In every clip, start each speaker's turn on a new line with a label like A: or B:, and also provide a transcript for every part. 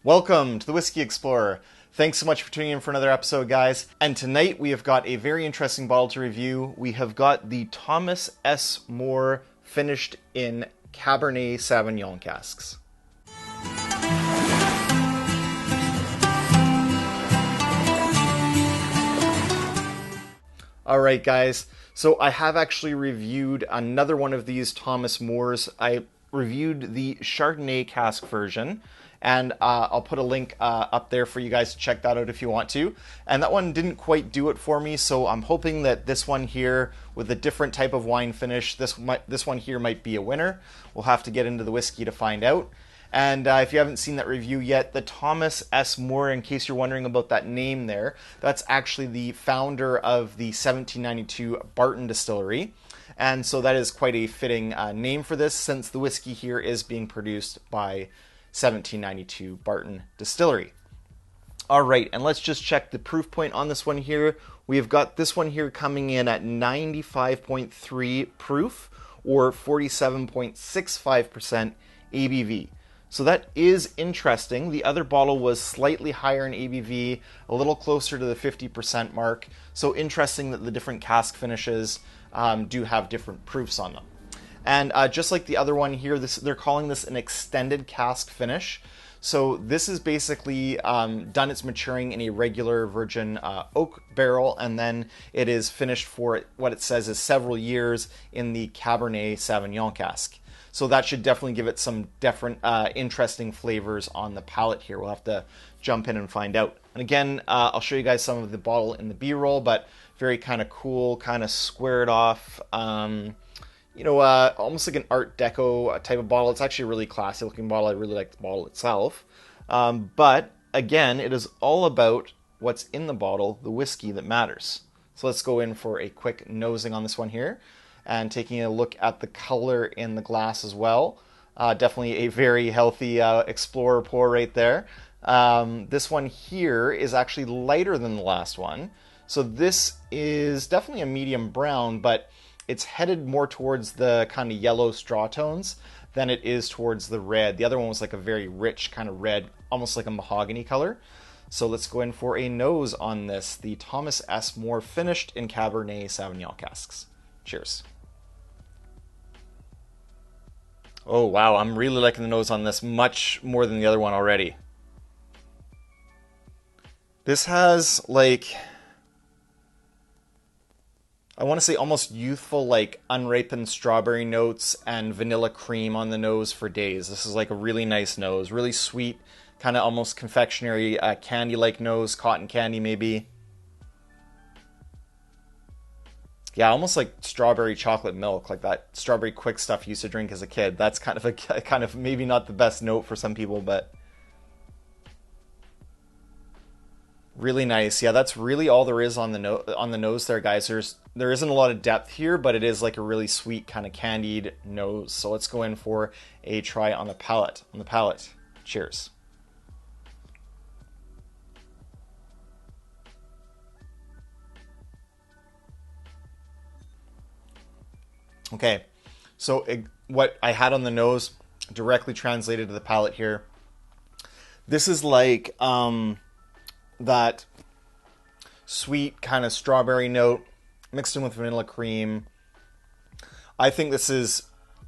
A: Welcome to the Whiskey Explorer. Thanks so much for tuning in for another episode, guys. And tonight we have got a very interesting bottle to review. We have got the Thomas S. Moore finished in Cabernet Sauvignon casks. Alright, guys. So I have actually reviewed another one of these Thomas Moores. I reviewed the Chardonnay cask version. And I'll put a link up there for you guys to check that out if you want to. And that one didn't quite do it for me, so I'm hoping that this one here, with a different type of wine finish, this one here might be a winner. We'll have to get into the whiskey to find out. And if you haven't seen that review yet, the Thomas S. Moore, in case you're wondering about that name there, that's actually the founder of the 1792 Barton Distillery. And so that is quite a fitting name for this, since the whiskey here is being produced by 1792 Barton Distillery. All right, and let's just check the proof point on this one here. We have got this one here coming in at 95.3 proof or 47.65% ABV. So that is interesting. The other bottle was slightly higher in ABV, a little closer to the 50% mark. So interesting that the different cask finishes do have different proofs on them. And just like the other one here, they're calling this an extended cask finish. So this is basically done its maturing in a regular virgin oak barrel, and then it is finished for what it says is several years in the Cabernet Sauvignon cask. So that should definitely give it some different, interesting flavors on the palate here. We'll have to jump in and find out. And again, I'll show you guys some of the bottle in the B-roll, but very kind of cool, kind of squared off. Almost like an Art Deco type of bottle. It's actually a really classy looking bottle. I really like the bottle itself. But again, it is all about what's in the bottle, the whiskey that matters. So let's go in for a quick nosing on this one here and taking a look at the color in the glass as well. Definitely a very healthy Explorer pour right there. This one here is actually lighter than the last one. So this is definitely a medium brown, but it's headed more towards the kind of yellow straw tones than it is towards the red. The other one was like a very rich kind of red, almost like a mahogany color. So let's go in for a nose on this, the Thomas S. Moore finished in Cabernet Sauvignon casks. Cheers. Oh wow, I'm really liking the nose on this much more than the other one already. This has like, I want to say almost youthful, like unripened strawberry notes and vanilla cream on the nose for days. This is like a really nice nose, really sweet, kind of almost confectionery candy-like nose, cotton candy maybe. Yeah, almost like strawberry chocolate milk, like that strawberry quick stuff you used to drink as a kid. That's kind of maybe not the best note for some people, but really nice. Yeah, that's really all there is on the nose there, guys. There isn't a lot of depth here, but it is like a really sweet kind of candied nose. So let's go in for a try on the palate. Cheers. Okay, so what I had on the nose directly translated to the palate here. This is like that sweet kind of strawberry note mixed in with vanilla cream. I think this is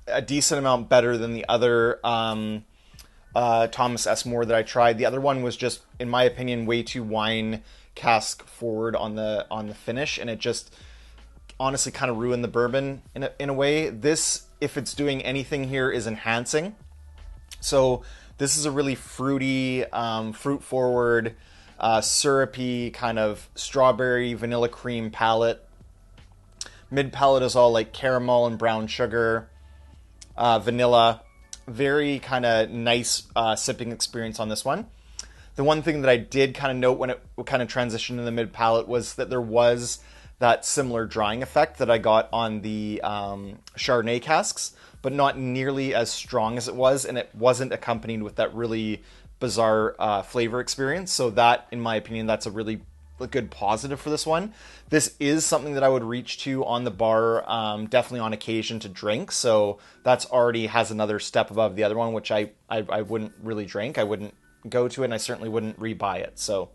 A: a decent amount better than the other Thomas S. Moore that I tried. The other one was just, in my opinion, way too wine cask forward on the finish, and it just honestly kind of ruined the bourbon in a way. This, if it's doing anything here, is enhancing. So this is a really fruity, fruit forward, syrupy kind of strawberry vanilla cream palate. Mid palate is all like caramel and brown sugar, vanilla. Very kind of nice sipping experience on this one. The one thing that I did kind of note when it kind of transitioned to the mid palate was that there was that similar drying effect that I got on the Chardonnay casks, but not nearly as strong as it was, and it wasn't accompanied with that really bizarre flavor experience. So that, in my opinion, that's a really good positive for this one. This is something that I would reach to on the bar, definitely on occasion to drink. So that's already has another step above the other one, which I wouldn't really drink. I wouldn't go to it, and I certainly wouldn't rebuy it. So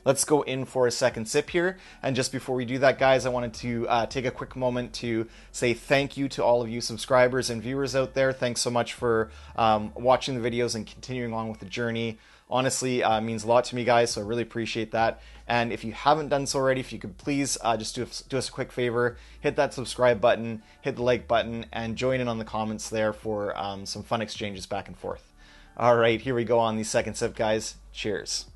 A: let's go in for a second sip here. And just before we do that, guys, I wanted to take a quick moment to say thank you to all of you subscribers and viewers out there. Thanks so much for watching the videos and continuing on with the journey. Honestly, means a lot to me, guys, so I really appreciate that. And if you haven't done so already, if you could please just do us a quick favor, hit that subscribe button, hit the like button, and join in on the comments there for some fun exchanges back and forth. All right, here we go on the second sip, guys. Cheers.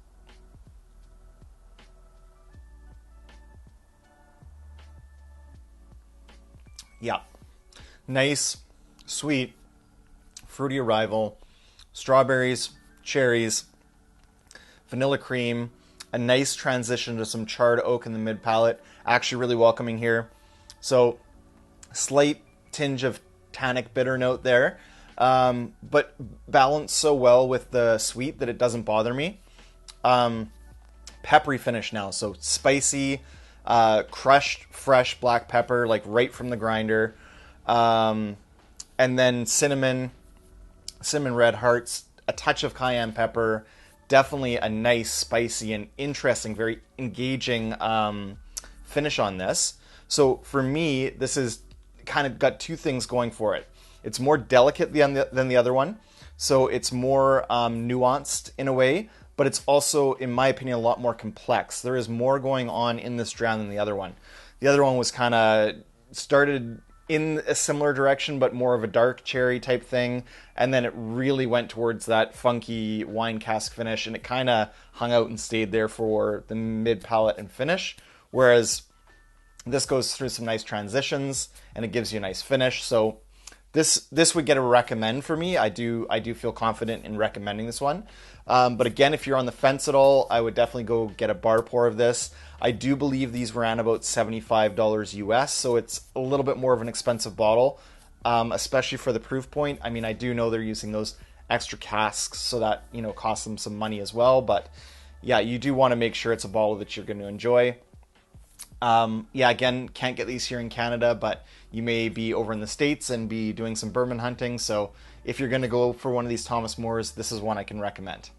A: Yeah, nice, sweet, fruity arrival, strawberries, cherries, vanilla cream, a nice transition to some charred oak in the mid palate. Actually really welcoming here. So slight tinge of tannic bitter note there, but balanced so well with the sweet that it doesn't bother me. Peppery finish now, so spicy, crushed fresh black pepper, like right from the grinder, and then cinnamon red hearts, a touch of cayenne pepper. Definitely a nice, spicy, and interesting, very engaging finish on this. So for me, this is kind of got two things going for it. It's more delicate than the other one, so it's more nuanced in a way, but it's also, in my opinion, a lot more complex. There is more going on in this dram than the other one. The other one was kind of started in a similar direction, but more of a dark cherry type thing, and then it really went towards that funky wine cask finish, and it kind of hung out and stayed there for the mid palate and finish, whereas this goes through some nice transitions and it gives you a nice finish. So this would get a recommend for me. I do feel confident in recommending this one. But again, if you're on the fence at all, I would definitely go get a bar pour of this. I do believe these ran about $75 US, so it's a little bit more of an expensive bottle, especially for the proof point. I mean, I do know they're using those extra casks, so that, you know, costs them some money as well. But yeah, you do want to make sure it's a bottle that you're going to enjoy. Yeah, again, can't get these here in Canada, but you may be over in the States and be doing some bourbon hunting. So if you're going to go for one of these Thomas Moores, this is one I can recommend.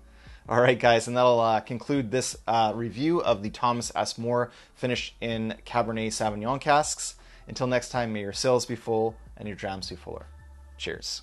A: All right, guys, and that'll conclude this review of the Thomas S. Moore finished in Cabernet Sauvignon casks. Until next time, may your sails be full and your drams be fuller. Cheers.